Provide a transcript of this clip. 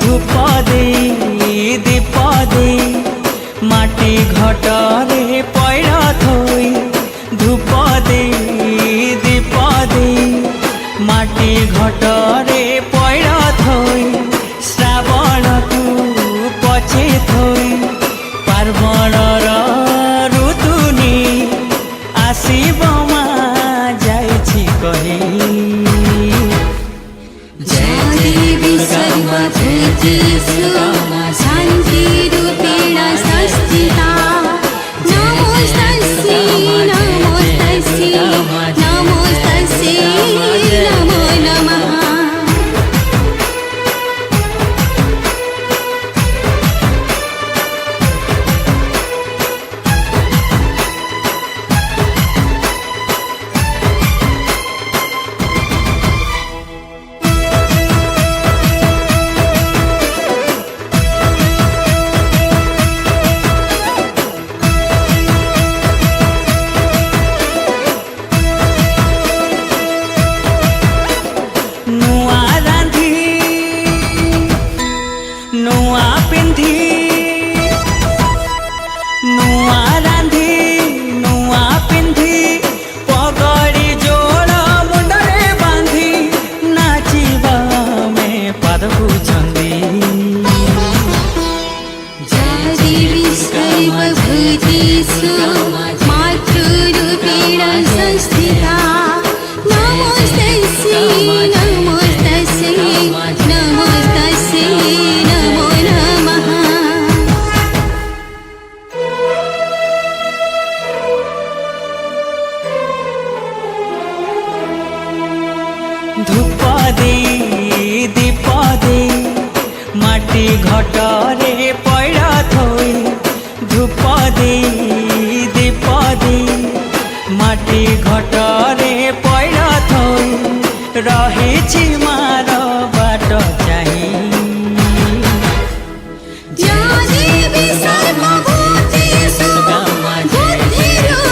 धूप दे दीप दे माटी घटरे पैरा थोई धूप दे दीप दे माटी घटरे पैरा थोई श्रावण को पछे थोई पार्वण ऋतुनी आसीबमा जाइछि कही शांति रूपेण संस्थिता नमोस्तस्यै नमोस्तस्यै नमोस्तस्यै नमो नमः। नुआ पिंधी नुआ रांधी नुआ पिंधी पगड़ी जोड़ मुंडरे बांधी नाचिबा में पाद पूछंदी सर्वभूतेषु मातृरूपेण संस्थिता नमोस्तस्यै नमोस्तस्यै नमोस्तस्यै नमो नमः। धूप दे दीप दे माटी घटरे पैरा थोई धूप दे दीप दे माटी घटरे पैरा थोई रही